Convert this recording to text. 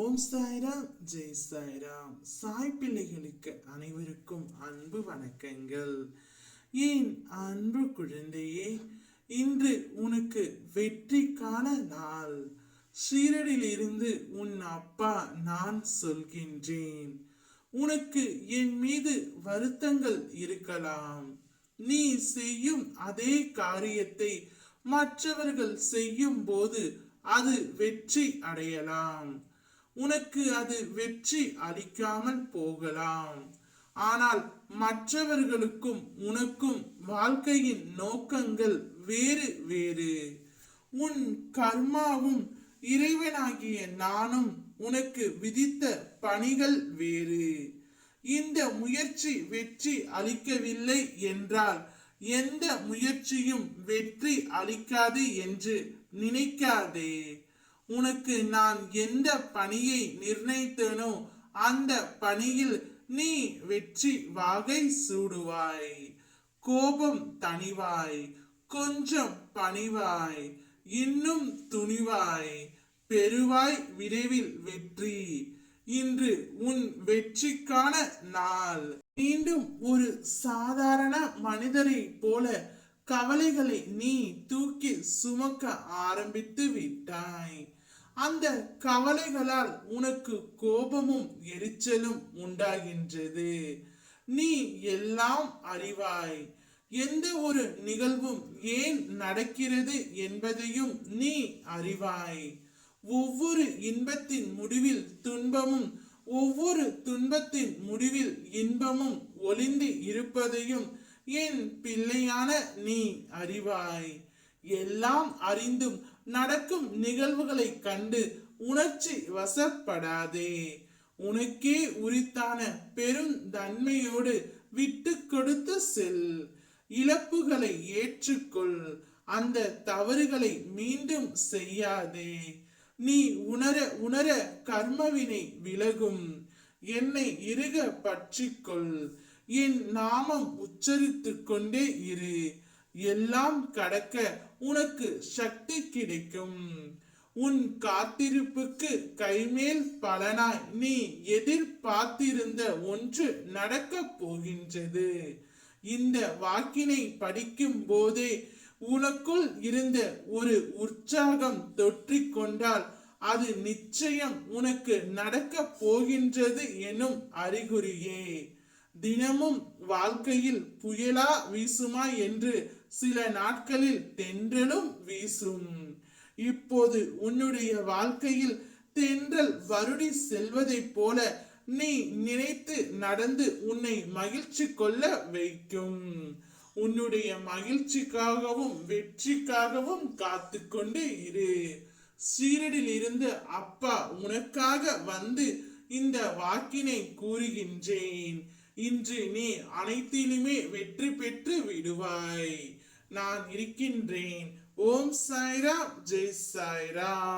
ஓம் சாய்ராம், ஜெய் சாய்ராம். சாய் பிள்ளைகளுக்கு அனைவருக்கும் அன்பு வணக்கங்கள். ஏன் அன்பு குழந்தையே, இன்று உனக்கு வெற்றிக்கான நாள். ஷீரடியிலிருந்து உன் அப்பா நான் சொல்கின்றேன். உனக்கு என் மீது வருத்தங்கள் இருக்கலாம். நீ செய்யும் அதே காரியத்தை மற்றவர்கள் செய்யும் போது அது வெற்றி அடையலாம். உனக்கு அது வெற்றி அளிக்காமல் போகலாம். ஆனால் மற்றவர்களுக்கும் உனக்கும் வாழ்க்கையின் நோக்கங்கள் வேறு வேறு. உன் கர்மாவும் இறைவனாகிய நானும் உனக்கு விதித்த பணிகள் வேறு. இந்த முயற்சி வெற்றி அளிக்கவில்லை என்றால் எந்த முயற்சியும் வெற்றி அளிக்காது என்று நினைக்காதே. உனக்கு நான் எந்த பணியை நிர்ணயித்தனோ அந்த பணியில் நீ வெற்றி வாகை சூடுவாய். கோபம் தணிவாய், கொஞ்சம் பணிவாய், இன்னும் துணிவாய், பெறுவாய் விரைவில் வெற்றி. இன்று உன் வெற்றிக்கான நாள். மீண்டும் ஒரு சாதாரண மனிதரை போல கவலைகளை நீ தூக்கி சுமக்க ஆரம்பித்து விட்டாய். அந்த கவலைகளால் உனக்கு கோபமும் எரிச்சலும் உண்டாகின்றது. நீ எல்லாம் அறிவாய். எந்த ஒரு நிகழ்வும் ஏன் நடக்கிறது என்பதையும் நீ அறிவாய். ஒவ்வொரு இன்பத்தின் முடிவில் துன்பமும், ஒவ்வொரு துன்பத்தின் முடிவில் இன்பமும் ஒளிந்து இருப்பதையும் என் பிள்ளையான நீ அறிவாய். எல்லாம் அறிந்தும் நடக்கும் நிகழ்வுகளை கண்டு உணர்ச்சி வசப்படாதே. உனக்கே உரித்தான பெரும் தன்மையோடு விட்டு கொடுத்து செல். இழப்புகளை ஏற்றுக்கொள். அந்த தவறுகளை மீண்டும் செய்யாதே. நீ உணர உணர கர்மவினை விலகும். என்னை இறுக பற்றிக்கொள். என் நாமம் உச்சரித்து கொண்டே இரு. எல்லாம் கடக்க உனக்கு சக்தி கிடைக்கும். உன் காத்திருப்புக்கு கைமேல் பலனாய் நீ எதிர்பார்த்திருந்த ஒன்று நடக்க போகின்றது. இந்த வாக்கினை படிக்கும் போதே உனக்குள் இருந்த ஒரு உற்சாகம் தொற்றிக்கொண்டால் அது நிச்சயம் உனக்கு நடக்க போகின்றது எனும் அறிகுறியே. தினமும் வாழ்க்கையில் புயலா வீசுமா என்று சில நாட்களில் தென்றலும் வீசும். இப்போது உன்னுடைய வாழ்க்கையில் தென்றல் வருடி செல்வதைப் போல நீ நினைத்து நடந்து உன்னை மகிழ்ச்சி கொள்ள வைக்கும். உன்னுடைய மகிழ்ச்சிக்காகவும் வெற்றிக்காகவும் காத்து கொண்டு இரு. சீரடியில் இருந்து அப்பா உனக்காக வந்து இந்த வாக்கினை கூறுகின்றேன். இன்று நீ அனைத்திலுமே வெற்றி பெற்று விடுவாய். நான் இருக்கின்றேன். ஓம் சாய்ராம், ஜெய் சாய்ராம்.